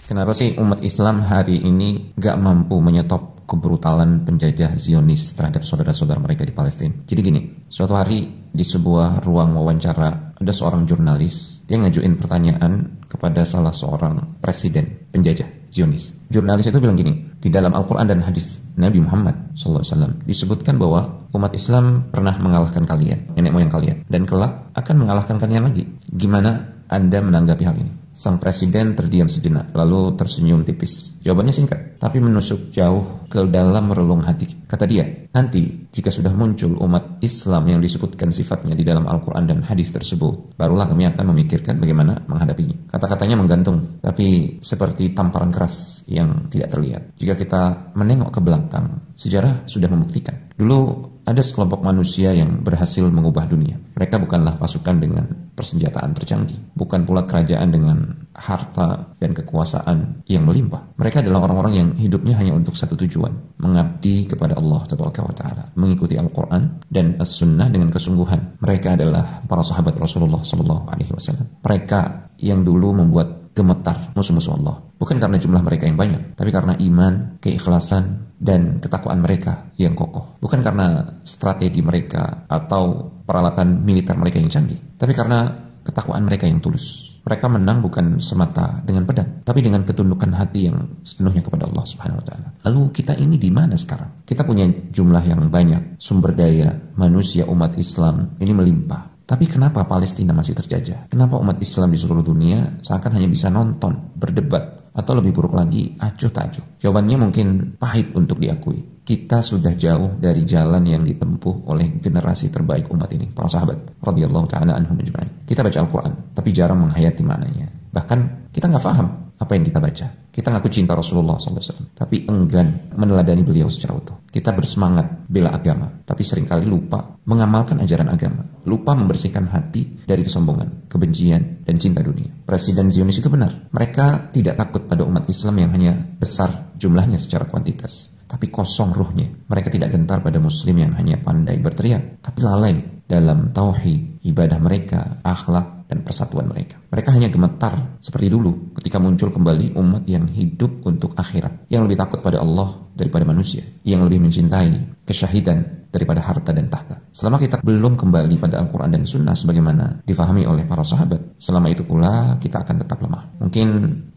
Kenapa sih umat Islam hari ini gak mampu menyetop kebrutalan penjajah Zionis terhadap saudara-saudara mereka di Palestina? Jadi gini, suatu hari di sebuah ruang wawancara ada seorang jurnalis, dia ngajuin pertanyaan kepada salah seorang presiden penjajah Zionis. Jurnalis itu bilang gini, di dalam Al-Quran dan hadis Nabi Muhammad SAW disebutkan bahwa umat Islam pernah mengalahkan kalian, nenek moyang kalian, dan kelak akan mengalahkan kalian lagi. Gimana Anda menanggapi hal ini? Sang presiden terdiam sejenak, lalu tersenyum tipis. Jawabannya singkat, tapi menusuk jauh ke dalam relung hati. Kata dia, nanti jika sudah muncul umat Islam yang disebutkan sifatnya di dalam Al-Quran dan hadis tersebut, barulah kami akan memikirkan bagaimana menghadapinya. Kata-katanya menggantung, tapi seperti tamparan keras yang tidak terlihat. Jika kita menengok ke belakang, sejarah sudah membuktikan. Dulu ada sekelompok manusia yang berhasil mengubah dunia. Mereka bukanlah pasukan dengan persenjataan tercanggih, bukan pula kerajaan dengan harta dan kekuasaan yang melimpah. Mereka adalah orang-orang yang hidupnya hanya untuk satu tujuan, mengabdi kepada Allah Taala, mengikuti Al-Quran dan As-Sunnah dengan kesungguhan. Mereka adalah para sahabat Rasulullah SAW. Mereka yang dulu membuat gemetar musuh-musuh Allah, bukan karena jumlah mereka yang banyak, tapi karena iman, keikhlasan, dan ketakwaan mereka yang kokoh. Bukan karena strategi mereka atau peralatan militer mereka yang canggih, tapi karena ketakwaan mereka yang tulus. Mereka menang bukan semata dengan pedang, tapi dengan ketundukan hati yang sepenuhnya kepada Allah Subhanahu wa taala. Lalu kita ini di mana sekarang? Kita punya jumlah yang banyak, sumber daya manusia umat Islam ini melimpah. Tapi kenapa Palestina masih terjajah? Kenapa umat Islam di seluruh dunia seakan hanya bisa nonton, berdebat, atau lebih buruk lagi, acuh tak acuh? Jawabannya mungkin pahit untuk diakui. Kita sudah jauh dari jalan yang ditempuh oleh generasi terbaik umat ini, para sahabat radhiyallahu ta'ala anhum ajma'in. Kita baca Al-Quran, tapi jarang menghayati maknanya. Bahkan kita nggak paham apa yang kita baca. Kita ngaku cinta Rasulullah SAW, tapi enggan meneladani beliau secara utuh. Kita bersemangat bela agama, tapi seringkali lupa mengamalkan ajaran agama. Lupa membersihkan hati dari kesombongan, kebencian, dan cinta dunia. Presiden Zionis itu benar. Mereka tidak takut pada umat Islam yang hanya besar jumlahnya secara kuantitas, tapi kosong ruhnya. Mereka tidak gentar pada muslim yang hanya pandai berteriak, tapi lalai dalam tauhid, ibadah mereka, akhlak, dan persatuan mereka. Mereka hanya gemetar seperti dulu ketika muncul kembali umat yang hidup untuk akhirat, yang lebih takut pada Allah daripada manusia, yang lebih mencintai kesyahidan daripada harta dan tahta. Selama kita belum kembali pada Al-Quran dan Sunnah sebagaimana difahami oleh para sahabat, selama itu pula kita akan tetap lemah. Mungkin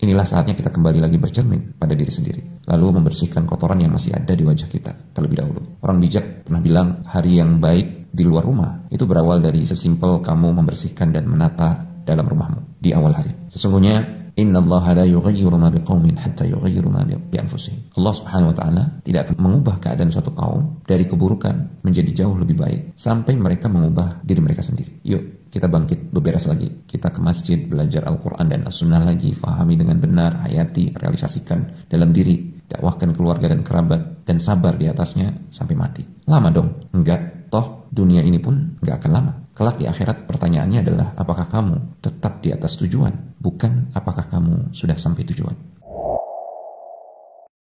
inilah saatnya kita kembali lagi bercermin pada diri sendiri, lalu membersihkan kotoran yang masih ada di wajah kita terlebih dahulu. Orang bijak pernah bilang, hari yang baik di luar rumah itu berawal dari sesimpel kamu membersihkan dan menata dalam rumahmu di awal hari. Sesungguhnya innallaha la yughayyiru ma biqaumin hatta yughayyiru ma bi anfusihim. Allah Subhanahu wa taala tidak akan mengubah keadaan suatu kaum dari keburukan menjadi jauh lebih baik sampai mereka mengubah diri mereka sendiri. Yuk kita bangkit, beberes lagi. Kita ke masjid, belajar Al-Quran dan As-Sunnah lagi, fahami dengan benar, hayati, realisasikan dalam diri, dakwahkan keluarga dan kerabat, dan sabar di atasnya sampai mati. Lama dong? Enggak, toh dunia ini pun enggak akan lama. Kelak di akhirat pertanyaannya adalah, apakah kamu tetap di atas tujuan? Bukan apakah kamu sudah sampai tujuan.